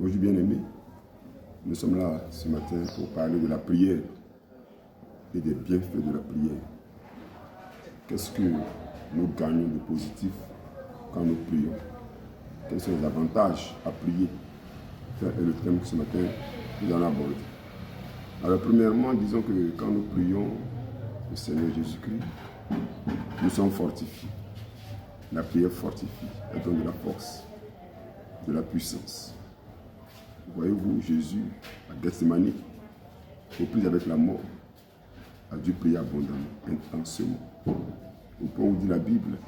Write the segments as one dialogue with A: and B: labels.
A: Bonjour bien-aimés, nous sommes là ce matin pour parler de la prière et des bienfaits de la prière. Qu'est-ce que nous gagnons de positif quand nous prions? Quels sont les avantages à prier? C'est le thème que ce matin nous allons aborder. Alors premièrement, disons que quand nous prions le Seigneur Jésus-Christ, nous sommes fortifiés. La prière fortifie, elle donne de la force, de la puissance. Voyez-vous, Jésus, à Gethsemane, aux prises avec la mort, a dû prier abondamment, intensément. Au point où dit la Bible,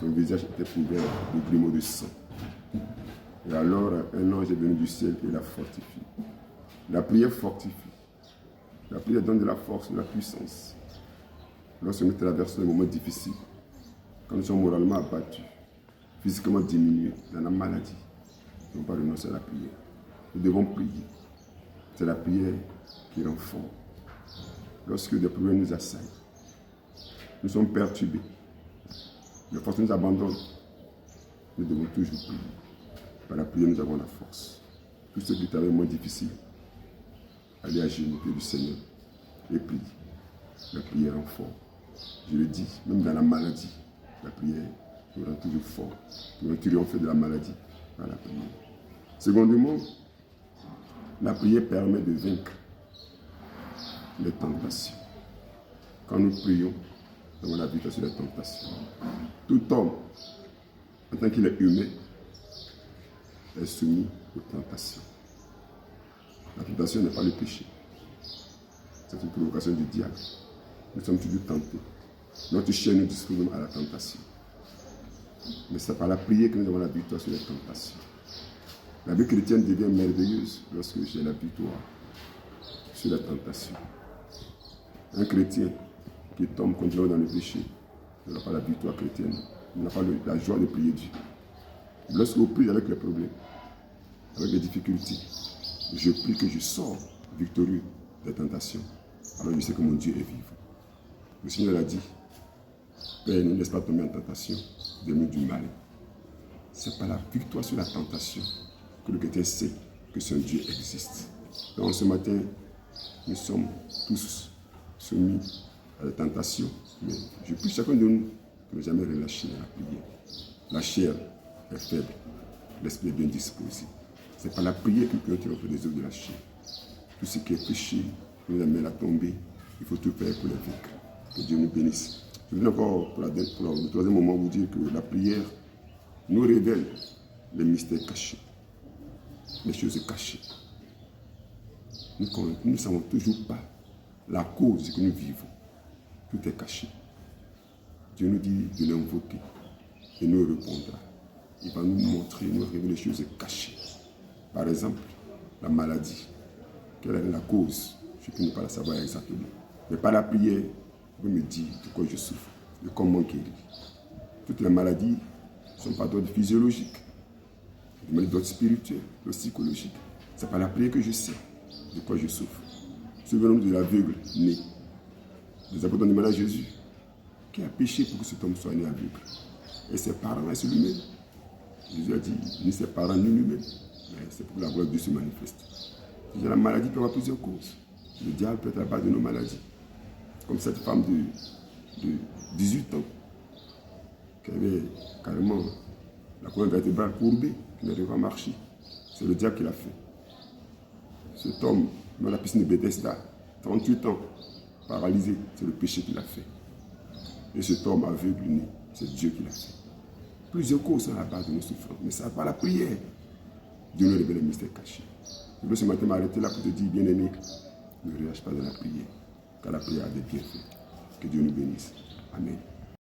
A: son visage était couvert de grumeaux de sang. Et alors, un ange est venu du ciel et l'a fortifié. La prière fortifie. La prière donne de la force, de la puissance. Lorsque nous traversons des moments difficiles, quand nous sommes moralement abattus, physiquement diminués, dans la maladie, nous ne pouvons pas renoncer à la prière. Nous devons prier. C'est la prière qui rend fort. Lorsque des problèmes nous assaillent, nous sommes perturbés, les forces nous abandonnent, nous devons toujours prier. Par la prière, nous avons la force. Tout ce qui est avec moins difficile, allez à genoux au pied du Seigneur et priez. La prière rend fort. Je le dis, même dans la maladie, la prière nous rend toujours fort. Nous allons triompher de la maladie par la prière. Secondement, la prière permet de vaincre les tentations. Quand nous prions, nous avons la victoire sur les tentations. Tout homme, en tant qu'il est humain, est soumis aux tentations. La tentation n'est pas le péché. C'est une provocation du diable. Nous sommes toujours tentés. Notre chair nous dispose à la tentation. Mais c'est par la prière que nous avons la victoire sur les tentations. La vie chrétienne devient merveilleuse lorsque j'ai la victoire sur la tentation. Un chrétien qui tombe continuellement dans le péché n'a pas la victoire chrétienne, n'a pas la joie de prier Dieu. Lorsque vous priez avec les problèmes, avec les difficultés, je prie que je sors victorieux des tentations. Alors je sais que mon Dieu est vivant. Le Seigneur a dit, Père, ne laisse pas tomber en tentation, donne-nous du mal. C'est par la victoire sur la tentation que le chrétien sait que son Dieu existe. Donc ce matin, nous sommes tous soumis à la tentation, mais je prie chacun de nous de ne jamais relâcher la prière. La chair est faible, l'esprit est bien disposé. C'est par la prière que nous pouvons tirer des œuvres de la chair. Tout ce qui est péché, nous amène à tomber, il faut tout faire pour les vaincre. Que Dieu nous bénisse. Je viens encore pour le troisième moment vous dire que la prière nous révèle les mystères cachés, les choses cachées. Nous ne savons toujours pas la cause que nous vivons. Tout est caché. Dieu nous dit de l'invoquer et nous répondra. Il va nous montrer, nous révéler les choses cachées. Par exemple, la maladie. Quelle est la cause? Je ne peux pas la savoir exactement. Mais par la prière, vous me dites de quoi je souffre et comment guérir. Toutes les maladies ne sont pas d'ordre physiologique, des maladies d'ordre spirituel, d'ordre psychologique. C'est par la prière que je sais de quoi je souffre. Souvenons-nous de l'aveugle né. Nous avons demandé à Jésus qui a péché pour que cet homme soit né aveugle. Et ses parents et c'est lui-même. Jésus a dit, ni ses parents ni lui-même. Mais c'est pour que la gloire de Dieu se manifeste. La maladie peut avoir plusieurs causes. Le diable peut être à la base de nos maladies. Comme cette femme de 18 ans qui avait carrément la colonne vertébrale courbée, qui n'arrivait pas à marcher. C'est le diable qui l'a fait. Cet homme, dans la piscine de Bethesda, 38 ans, paralysé, c'est le péché qui l'a fait. Et cet homme aveugle né, c'est Dieu qui l'a fait. Plusieurs causes sont à la base de nos souffrances, mais ça par la prière. Dieu nous révèle les mystères cachés. Je veux ce matin m'arrêter là pour te dire, bien-aimé, ne relâche pas de la prière, car la prière a des bienfaits. Que Dieu nous bénisse. Amen.